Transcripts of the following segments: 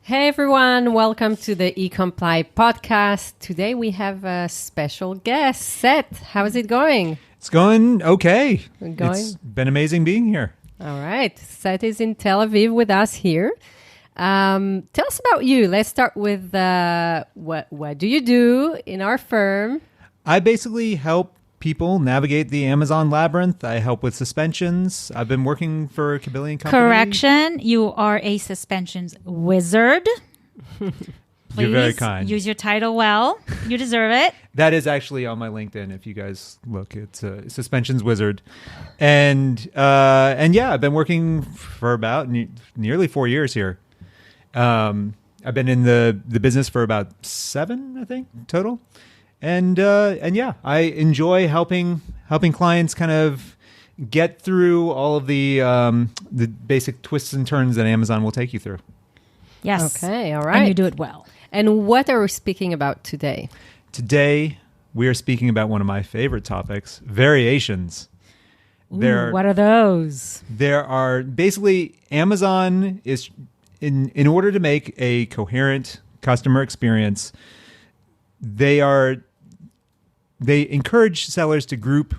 Hey everyone, welcome to the eComply podcast. Today we have a special guest, Seth. How is it going? It's going okay. Going? It's been amazing being here. All right. Seth is in Tel Aviv with us here. Tell us about you. Let's start with what do you do in our firm? I basically help people navigate the Amazon labyrinth. I help with suspensions. I've been working for Cabilly and Company. Correction, you are a suspensions wizard. Please You're very kind. Use your title well. You deserve it. That is actually on my LinkedIn. If you guys look, it's a suspensions wizard, and yeah, I've been working for about nearly 4 years here. I've been in the business for about 7, I think, total. And yeah, I enjoy helping clients kind of get through all of the basic twists and turns that Amazon will take you through. Yes. Okay, all right. And you do it well. And what are we speaking about today? Today, we are speaking about one of my favorite topics, variations. Ooh, what are those? There are basically, Amazon is, in order to make a coherent customer experience, they encourage sellers to group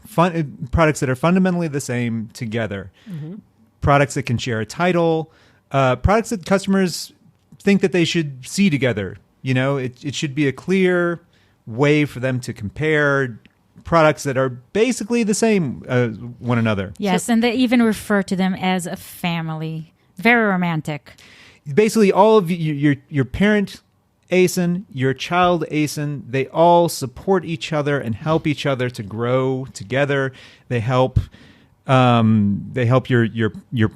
products that are fundamentally the same together. Mm-hmm. Products that can share a title, products that customers think that they should see together. You know, it should be a clear way for them to compare products that are basically the same one another. Yes, and they even refer to them as a family. Very romantic. Basically, all of your parent ASIN, your child ASIN, they all support each other and help each other to grow together. They help your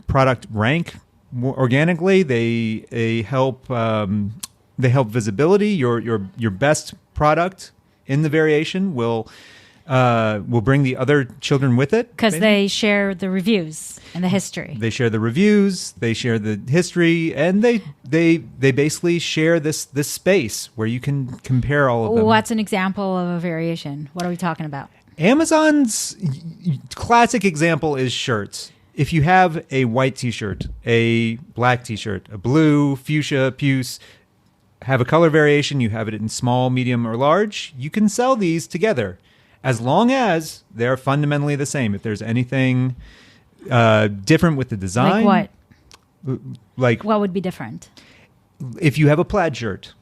product rank more organically. They help visibility. Your best product in the variation will bring the other children with it. Because they share the reviews and the history. They share the reviews, they share the history, and they basically share this space where you can compare all of them. What's an example of a variation? What are we talking about? Amazon's classic example is shirts. If you have a white t-shirt, a black t-shirt, a blue, fuchsia, puce, have a color variation, you have it in small, medium, or large, you can sell these together. As long as they're fundamentally the same. If there's anything different with the design. Like what? Like what would be different? If you have a plaid shirt,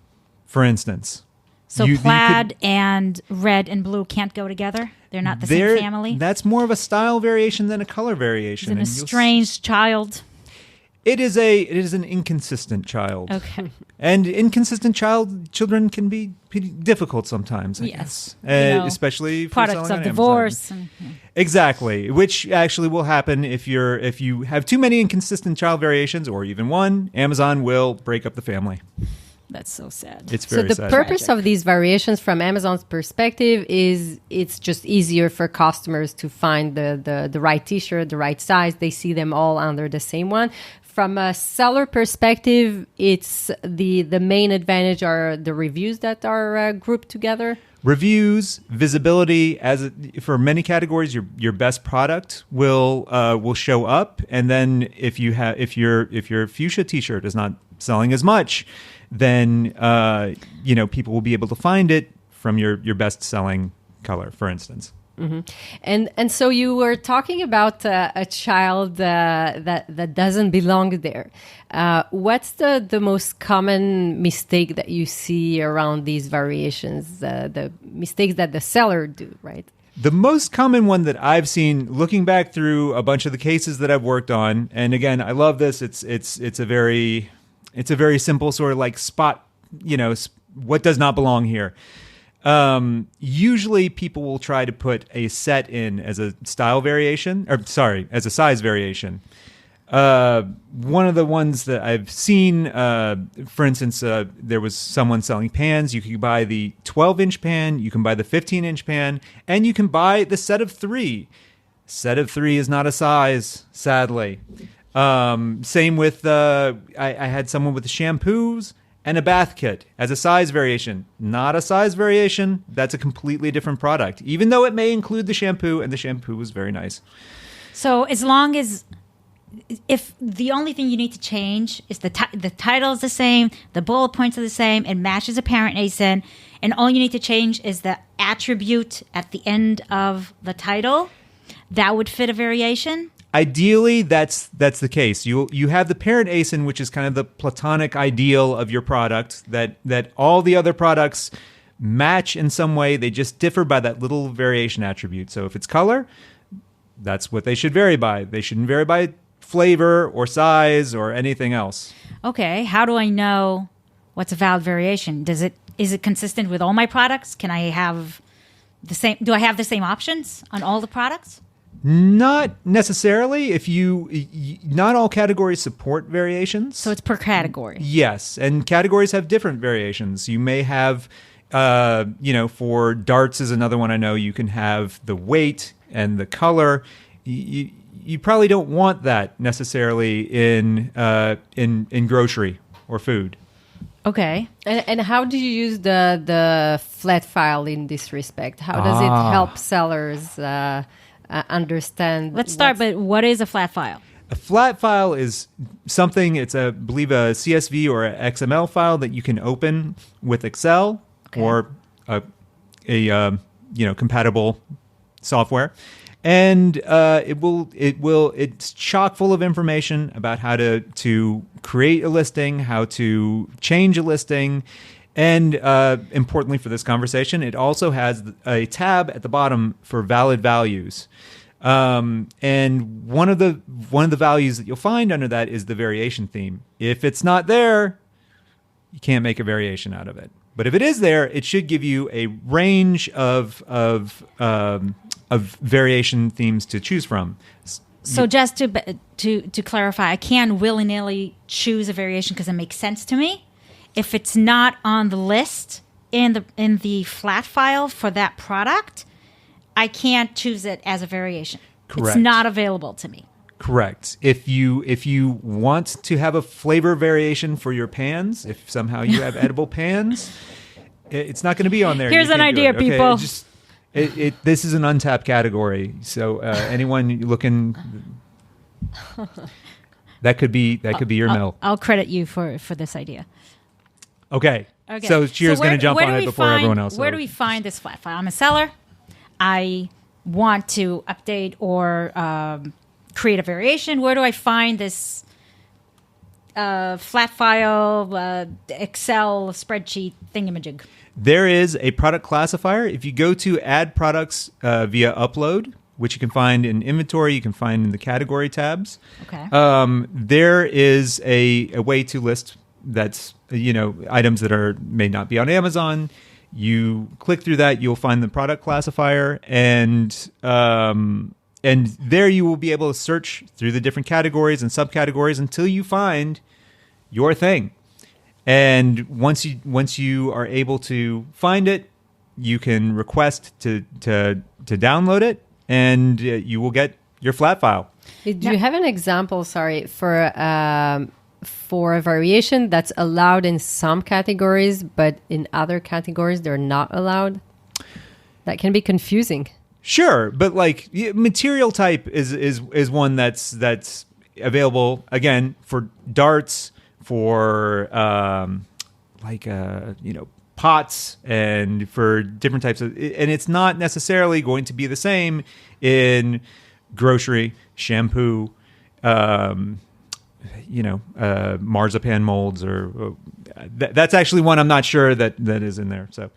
for instance. So plaid and red and blue can't go together? They're not the same family? That's more of a style variation than a color variation. It's an estranged child. It is an inconsistent child. Okay. And inconsistent children can be pretty difficult sometimes, I guess. Especially for products of divorce. Exactly, which actually will happen if you have too many inconsistent child variations, or even one. Amazon will break up the family. That's so sad. It's very sad. So the purpose of these variations from Amazon's perspective is it's just easier for customers to find the right t-shirt, the right size. They see them all under the same one. From a seller perspective, it's the main advantage are the reviews that are grouped together. Reviews, visibility, for many categories, your best product will show up, and then if your fuchsia t-shirt is not selling as much, then people will be able to find it from your best selling color, for instance. Mm-hmm. And so you were talking about a child that doesn't belong there. What's the most common mistake that you see around these variations? The mistakes that the seller do, right? The most common one that I've seen, looking back through a bunch of the cases that I've worked on, and again, I love this. It's a very simple sort of like spot. What does not belong here. Usually people will try to put a set in as a style variation, as a size variation. One of the ones that I've seen, for instance, there was someone selling pans. You can buy the 12-inch pan, you can buy the 15-inch pan, and you can buy the set of 3. Set of 3 is not a size, sadly. Same with, I had someone with the shampoos and a bath kit as a size variation. Not a size variation. That's a completely different product, even though it may include the shampoo, and the shampoo was very nice. So as long as if the only thing you need to change is the title is the same, the bullet points are the same, it matches a parent ASIN, and all you need to change is the attribute at the end of the title, that would fit a variation? Ideally, that's the case. You have the parent ASIN, which is kind of the platonic ideal of your product, that all the other products match in some way. They just differ by that little variation attribute. So if it's color, that's what they should vary by. They shouldn't vary by flavor or size or anything else. Okay, how do I know what's a valid variation? Is it consistent with all my products? Can I have the same? Do I have the same options on all the products? Not necessarily. Not all categories support variations. So it's per category. Yes, and categories have different variations. You may have, for darts is another one I know. You can have the weight and the color. You probably don't want that necessarily in grocery or food. Okay. And how do you use the flat file in this respect? How does it help sellers understand? Let's start with what is a flat file? A flat file is something. It's I believe a CSV or a XML file that you can open with Excel or a compatible software. And it's chock full of information about how to create a listing, how to change a listing, and importantly for this conversation, it also has a tab at the bottom for valid values. And one of the values that you'll find under that is the variation theme. If it's not there, you can't make a variation out of it. But if it is there, it should give you a range of variation themes to choose from. So just to clarify, I can willy-nilly choose a variation because it makes sense to me. If it's not on the list in the flat file for that product, I can't choose it as a variation. Correct. It's not available to me. Correct. If you want to have a flavor variation for your pans, if somehow you have edible pans, it's not going to be on there. Here's an idea, people. This is an untapped category. So anyone looking, that could be your mill. I'll credit you for this idea. Okay. So Cheer's going to jump on it before everyone else. Where do we find this flat file? I'm a seller. I want to update or create a variation. Where do I find this flat file, Excel spreadsheet thingamajig? There is a product classifier. If you go to add products via upload, which you can find in inventory, you can find in the category tabs. Okay. There is a way to list that's items that may not be on Amazon. You click through that, you'll find the product classifier, and there you will be able to search through the different categories and subcategories until you find your thing. And once you are able to find it, you can request to download it, and you will get your flat file. Do you have an example? Sorry, for a variation that's allowed in some categories, but in other categories they're not allowed? That can be confusing. Sure, but like material type is one that's available again for darts, for pots, and for different types of, and it's not necessarily going to be the same in grocery, shampoo, marzipan molds, or that's actually one I'm not sure that is in there. So,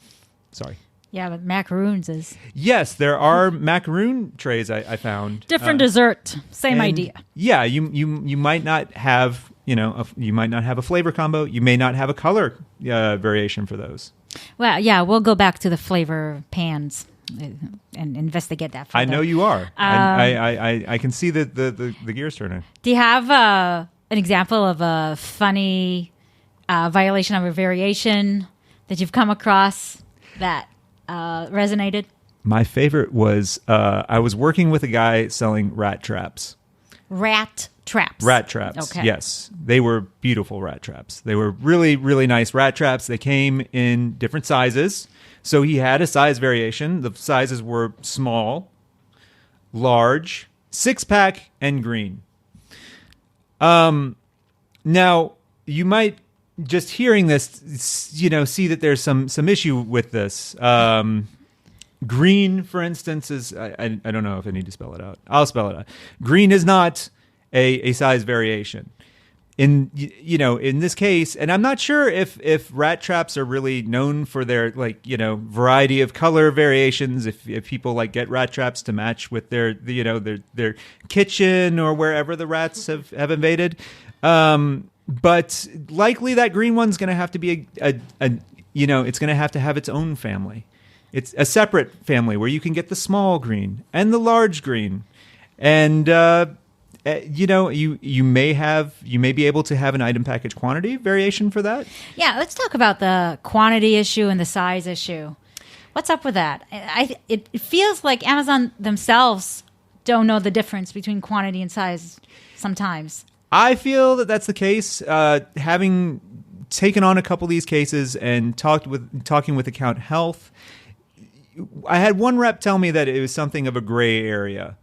sorry. Yeah, but macaroons is. Yes, there are macaroon trays I found. Different dessert, same idea. Yeah, you might not have you might not have a flavor combo. You may not have a color variation for those. Well, yeah, we'll go back to the flavor pans and investigate that. I know you are. I can see the gears turning. Do you have an example of a funny violation of a variation that you've come across that resonated? My favorite was I was working with a guy selling rat traps. Rat traps. Rat traps. Okay. Yes. They were beautiful rat traps. They were really, really nice rat traps. They came in different sizes. So he had a size variation. The sizes were small, large, 6-pack, and green. Now, you might just hearing this, see that there's some issue with this. Green, for instance, is I don't know if I need to spell it out. I'll spell it out. Green is not a size variation. In this case, and I'm not sure if rat traps are really known for their variety of color variations. If people get rat traps to match with their kitchen or wherever the rats have invaded, but likely that green one's going to have to be it's going to have its own family. It's a separate family where you can get the small green and the large green, and you may be able to have an item package quantity variation for that. Yeah, let's talk about the quantity issue and the size issue. What's up with that? It feels like Amazon themselves don't know the difference between quantity and size sometimes. I feel that that's the case. Having taken on a couple of these cases and talking with account health, I had one rep tell me that it was something of a gray area.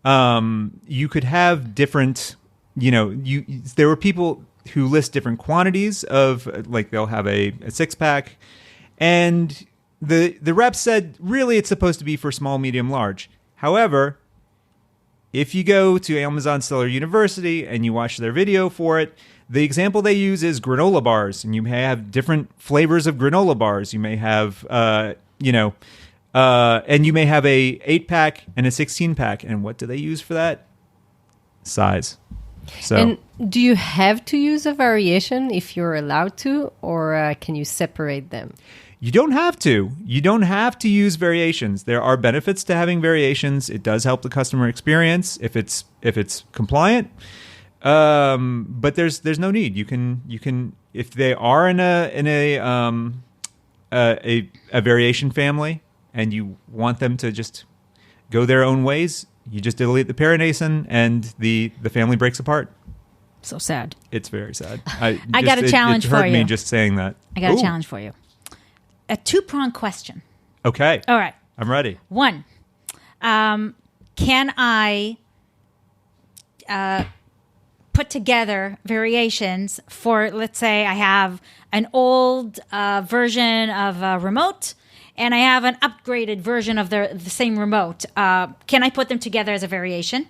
You could have different, there were people who list different quantities of, they'll have a 6-pack, and the rep said, really, it's supposed to be for small, medium, large. However, if you go to Amazon Seller University and you watch their video for it, the example they use is granola bars, and you may have different flavors of granola bars. You may have, and you may have a 8-pack and a 16-pack. And what do they use for that? Size. So, and do you have to use a variation if you're allowed to, or can you separate them? You don't have to. You don't have to use variations. There are benefits to having variations. It does help the customer experience if it's compliant. But there's no need. You can if they are in a variation family, and you want them to just go their own ways, you just delete the paranacin and the family breaks apart. So sad. It's very sad. I got a challenge for you. It hurt me just saying that. I got a challenge for you. A 2-pronged question. Okay. All right. I'm ready. 1, can I put together variations for, let's say I have an old version of a remote and I have an upgraded version of the same remote. Can I put them together as a variation?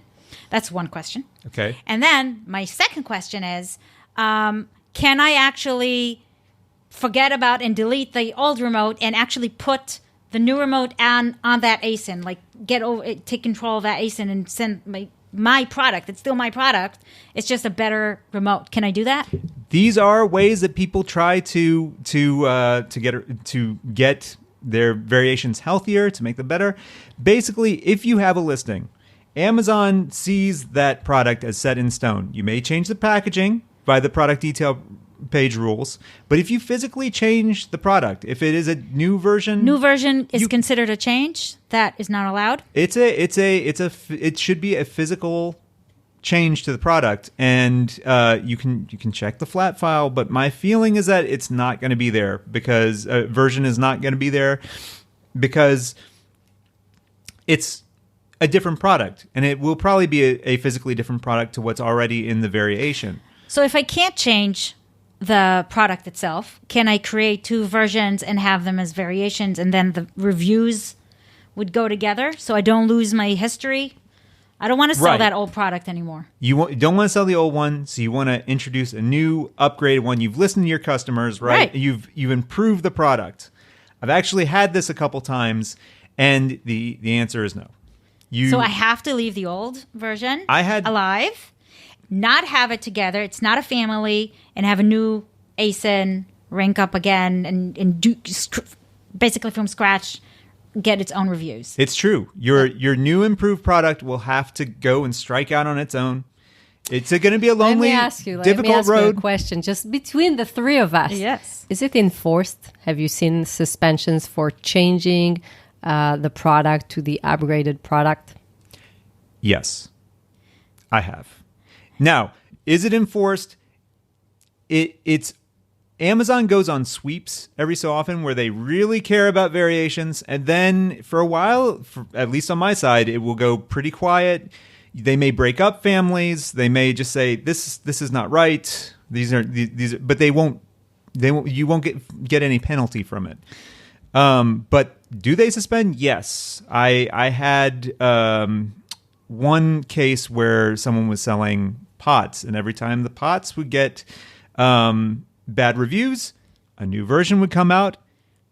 That's one question. Okay. And then my second question is, can I actually forget about and delete the old remote and actually put the new remote on that ASIN, take control of that ASIN and send my product. It's still my product. It's just a better remote. Can I do that? These are ways that people try to get their variations healthier, to make them better. Basically, if you have a listing, Amazon sees that product as set in stone. You may change the packaging by the product detail page rules, but if you physically change the product, if it is a new version is considered a change that is not allowed. It should be a physical change to the product, and you can check the flat file. But my feeling is that it's not going to be there, because version is not going to be there because it's a different product, and it will probably be a physically different product to what's already in the variation. So if I can't change the product itself, can I create 2 versions and have them as variations, and then the reviews would go together so I don't lose my history? I don't want to sell that old product anymore. You don't want to sell the old one, so you want to introduce a new upgraded one. You've listened to your customers, right? You've improved the product. I've actually had this a couple times, and the answer is no. So I have to leave the old version alive, not have it together. It's not a family, and have a new ASIN rank up again and do basically from scratch, get its own reviews. It's true. Your new improved product will have to go and strike out on its own. It's going to be a lonely, difficult road. Let me ask you a question. Just between the three of us, yes, is it enforced? Have you seen suspensions for changing the product to the upgraded product? Yes, I have. Now, is it enforced? It's Amazon goes on sweeps every so often where they really care about variations, and then for a while, at least on my side, it will go pretty quiet. they may break up families. They may just say this is not right. These, but they won't. You won't get any penalty from it. But do they suspend? Yes. I had one case where someone was selling pots, and every time the pots would get bad reviews, a new version would come out,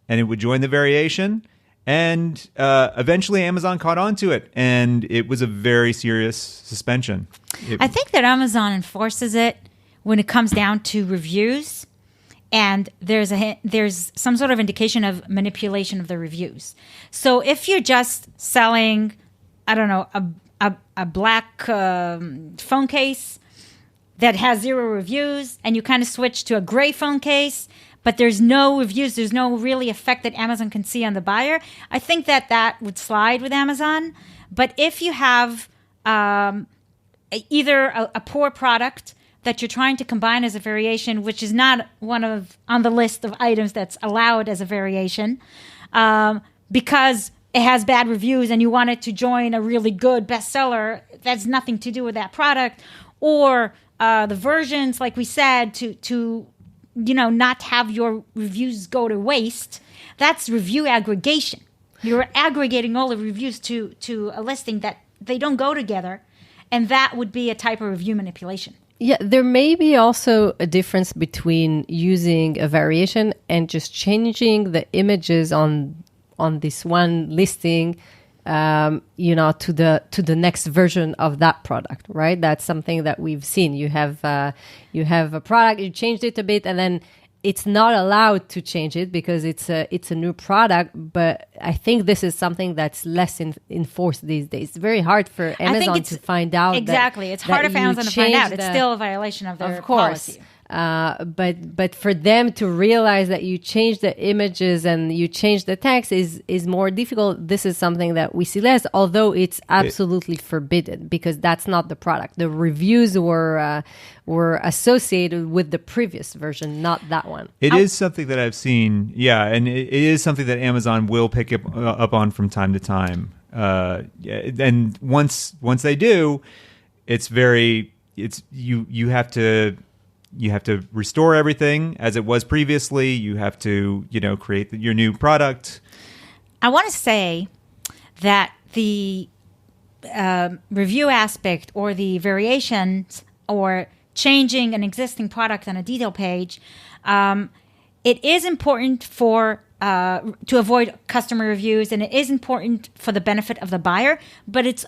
and it would join the variation. And eventually Amazon caught on to it, and it was a very serious suspension. I think that Amazon enforces it when it comes down to reviews, and there's some sort of indication of manipulation of the reviews. So if you're just selling, I don't know, a black phone case that has 0 reviews, and you kind of switch to a gray phone case, but there's no reviews, there's no really effect that Amazon can see on the buyer, I think that would slide with Amazon. But if you have either a poor product that you're trying to combine as a variation, which is not on the list of items that's allowed as a variation, because it has bad reviews and you want it to join a really good bestseller, that's nothing to do with that product, or the versions, like we said, to not have your reviews go to waste. That's review aggregation. You're aggregating all the reviews to a listing that they don't go together, and that would be a type of review manipulation. Yeah, there may be also a difference between using a variation and just changing the images on this one listing, to the next version of that product, right? That's something that we've seen. You have a product, you changed it a bit, and then it's not allowed to change it because it's a new product. But I think this is something that's less enforced these days. It's very hard for Amazon to find out. Exactly, it's harder for Amazon to find out. It's still a violation of their policy. But for them to realize that you change the images and you change the text is more difficult. This is something that we see less, although it's absolutely forbidden because that's not the product. The reviews were associated with the previous version, not that one. It is something that I've seen, and it is something that Amazon will pick up on from time to time. And once they do, you have to restore everything as it was previously. You have to, create your new product. I want to say that the review aspect or the variations or changing an existing product on a detail page, it is important to avoid customer reviews, and it is important for the benefit of the buyer, but it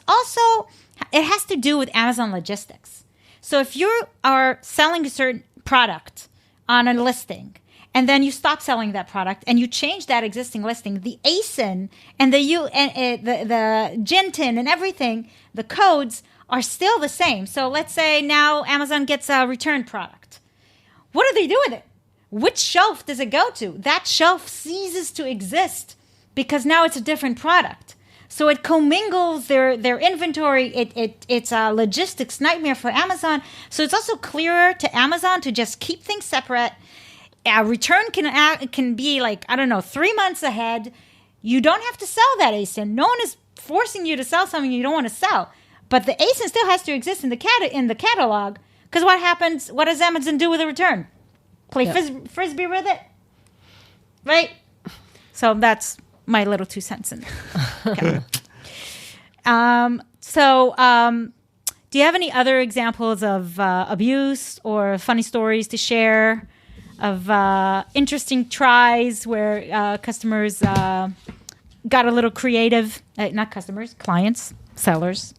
has to do with Amazon logistics. So if you are selling a certain product on a listing, and then you stop selling that product and you change that existing listing, the ASIN and the GINTIN and everything, the codes are still the same. So let's say now Amazon gets a return product. What do they do with it? Which shelf does it go to? That shelf ceases to exist because now it's a different product. So it commingles their inventory. It's a logistics nightmare for Amazon. So it's also clearer to Amazon to just keep things separate. A return can be 3 months ahead. You don't have to sell that ASIN. No one is forcing you to sell something you don't want to sell. But the ASIN still has to exist in the catalog. Because what happens? What does Amazon do with a return? Play frisbee with it, right? So that's my little 2 cents in there. Okay. Do you have any other examples of abuse or funny stories to share of interesting tries where customers got a little creative? Not customers, clients, sellers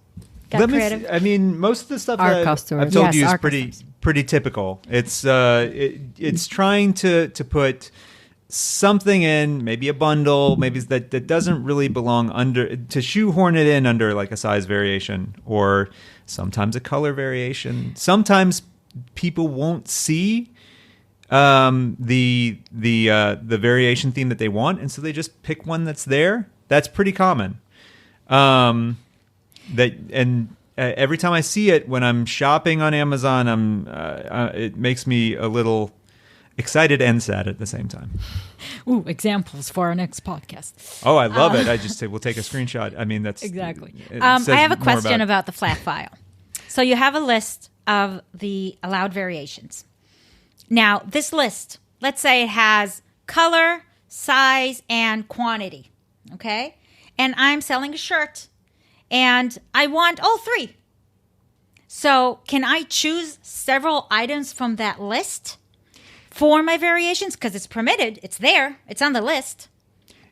got creative. Most of the stuff our that customers. I've told you is customers. pretty typical. It's it's trying to put something in, maybe a bundle, maybe that doesn't really belong to shoehorn it in under like a size variation or sometimes a color variation. Sometimes people won't see the variation theme that they want, and so they just pick one that's there. That's pretty common. Every time I see it when I'm shopping on Amazon, it makes me a little excited and sad at the same time. Ooh, examples for our next podcast. Oh, I love it. I just say we'll take a screenshot. I mean, that's Exactly. it I says have a more question about the flat file. So you have a list of the allowed variations. Now, this list, let's say it has color, size, and quantity. Okay? And I'm selling a shirt, and I want all three. So can I choose several items from that list for my variations? Because it's permitted. It's there. It's on the list.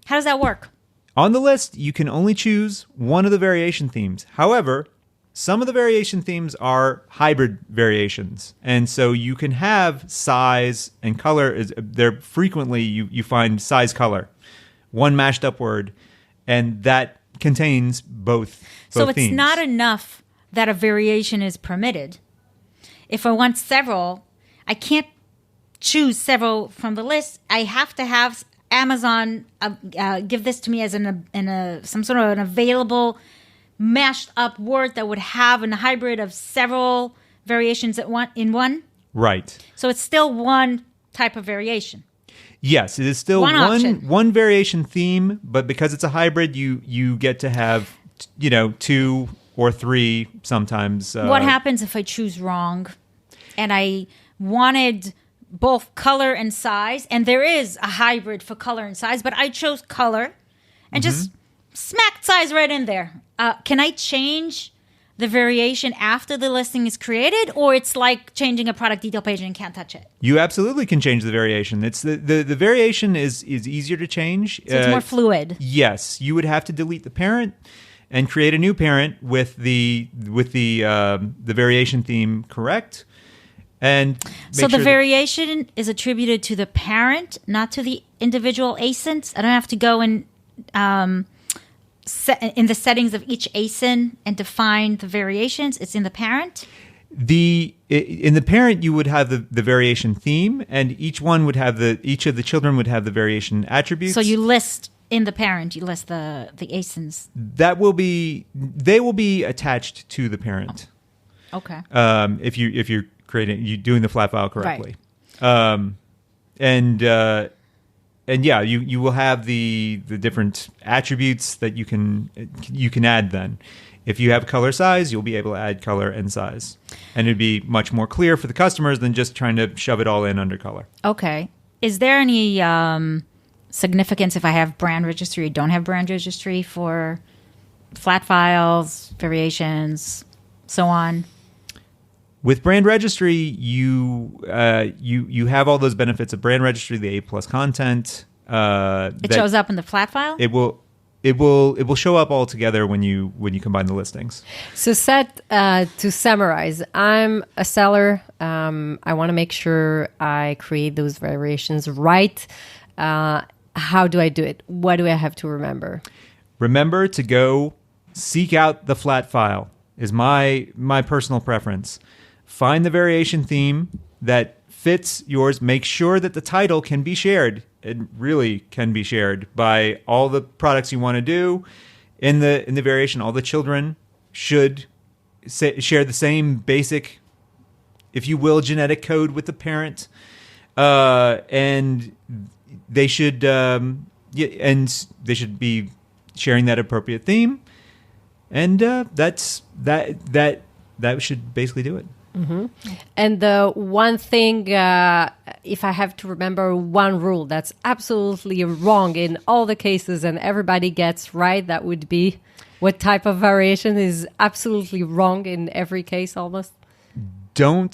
How does that work? On the list, you can only choose one of the variation themes. However, some of the variation themes are hybrid variations. And so you can have size and color. They're frequently, you find size color, one mashed up word, and that contains both So it's themes. not enough that a variation is permitted. If I want several, I can't choose several from the list. I have to have Amazon give this to me as some sort of an available mashed up word that would have a hybrid of several variations in one. Right. So it's still one type of variation. Yes, it is still one variation theme, but because it's a hybrid, you get to have, 2 or 3 sometimes. What happens if I choose wrong and I wanted both color and size, and there is a hybrid for color and size, but I chose color and just smacked size right in there. Can I change the variation after the listing is created, or it's like changing a product detail page and can't touch it? You absolutely can change the variation. It's the variation is easier to change. So it's more fluid. Yes, you would have to delete the parent and create a new parent with the variation theme correct. And so the variation is attributed to the parent, not to the individual ASINs. I don't have to go in the settings of each ASIN and define the variations. It's in the parent. In the parent, you would have the variation theme, and each of the children would have the variation attributes. So you list in the parent, you list the ASINs. They will be attached to the parent. Oh. Okay. If you're doing the flat file correctly. Right. And yeah, you will have the different attributes that you can add then. If you have color size, you'll be able to add color and size. And it'd be much more clear for the customers than just trying to shove it all in under color. Okay. Is there any significance if I have brand registry or don't have brand registry for flat files, variations, so on? With brand registry, you have all those benefits of brand registry, the A+ content. It shows up in the flat file? It will show up all together when you combine the listings. So Seth, to summarize, I'm a seller. I want to make sure I create those variations right. How do I do it? What do I have to remember? Remember to go seek out the flat file is my personal preference. Find the variation theme that fits yours. Make sure that the title can be shared. It really can be shared by all the products you want to do in the variation. All the children should share the same basic, if you will, genetic code with the parent, and they should they should be sharing that appropriate theme, and that should basically do it. Mm-hmm. And the one thing, if I have to remember one rule that's absolutely wrong in all the cases and everybody gets right, that would be what type of variation is absolutely wrong in every case almost? Wrong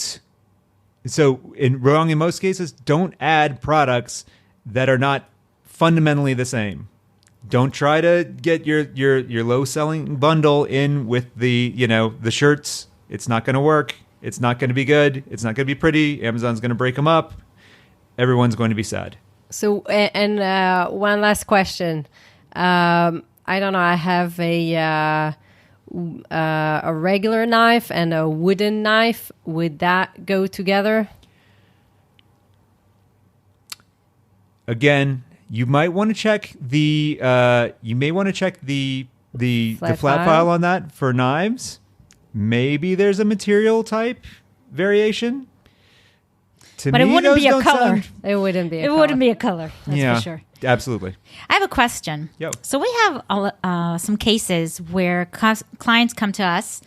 in most cases, don't add products that are not fundamentally the same. Don't try to get your low selling bundle in with the shirts. It's not going to work. It's not going to be good. It's not going to be pretty. Amazon's going to break them up. Everyone's going to be sad. So, and one last question. I don't know. I have a regular knife and a wooden knife. Would that go together? Again, you might want to check the flat file on that for knives. Maybe there's a material type variation. To But it me, wouldn't those be a don't color. sound- It wouldn't be. It wouldn't be a color. That's yeah, for sure. absolutely. I have a question. Yo. So we have some cases where clients come to us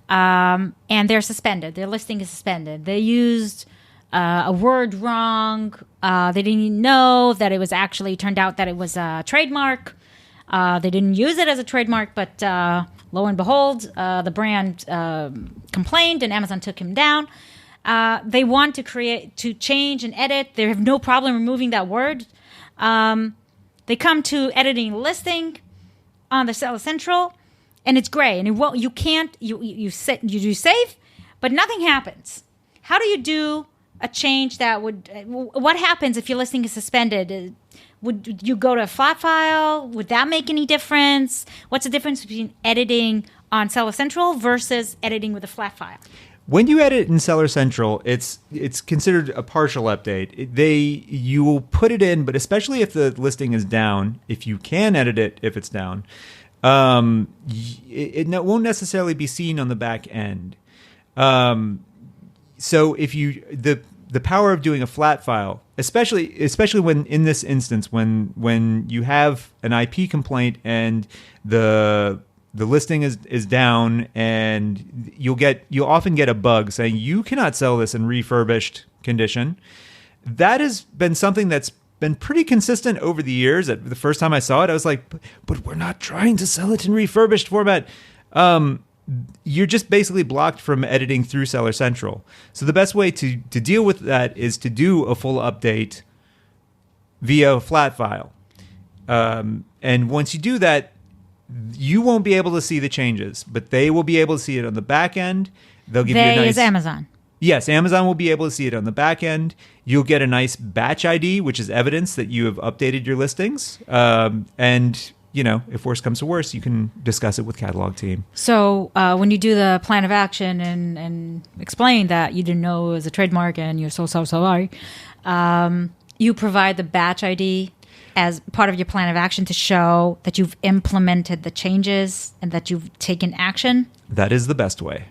and they're suspended. Their listing is suspended. They used a word wrong. They didn't know that it was actually turned out that it was a trademark. They didn't use it as a trademark, but lo and behold, the brand complained and Amazon took him down. They want to change and edit. They have no problem removing that word. They come to editing the listing on the Seller Central, and it's gray. And you do save, but nothing happens. How do you do a change that would? What happens if your listing is suspended? Would you go to a flat file? Would that make any difference? What's the difference between editing on Seller Central versus editing with a flat file? When you edit in Seller Central, it's considered a partial update. You will put it in, but especially if the listing is down, if you can edit it if it's down, it won't necessarily be seen on the back end. So if the power of doing a flat file, especially when in this instance when you have an IP complaint and the listing is down, and you'll often get a bug saying you cannot sell this in refurbished condition. That has been something that's been pretty consistent over the years. The first time I saw it, I was like, but we're not trying to sell it in refurbished format. You're just basically blocked from editing through Seller Central. So the best way to deal with that is to do a full update via a flat file. And once you do that, you won't be able to see the changes, but they will be able to see it on the back end. They'll give you a nice... is Amazon. Yes, Amazon will be able to see it on the back end. You'll get a nice batch ID, which is evidence that you have updated your listings. And, if worse comes to worse, you can discuss it with catalog team. So when you do the plan of action and explain that you didn't know it was a trademark and you're so sorry, you provide the batch ID as part of your plan of action to show that you've implemented the changes and that you've taken action? That is the best way,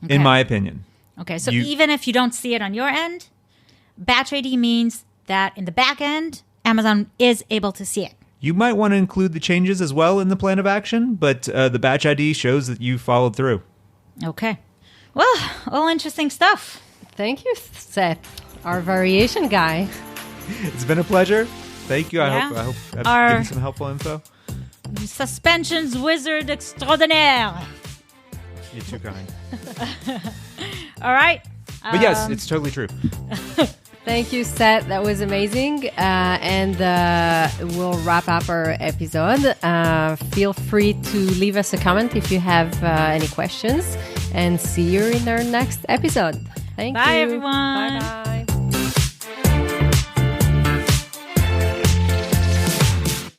in my opinion. Okay, so even if you don't see it on your end, batch ID means that in the back end, Amazon is able to see it. You might want to include the changes as well in the plan of action, but the batch ID shows that you followed through. Okay. Well, all interesting stuff. Thank you, Seth, our variation guy. It's been a pleasure. Thank you. Yeah. I hope I've given some helpful info. Suspensions wizard extraordinaire. You're too kind. All right. But yes, it's totally true. Thank you, Seth. That was amazing. And we'll wrap up our episode. Feel free to leave us a comment if you have any questions. And see you in our next episode. Thank you. Bye, everyone. Bye-bye.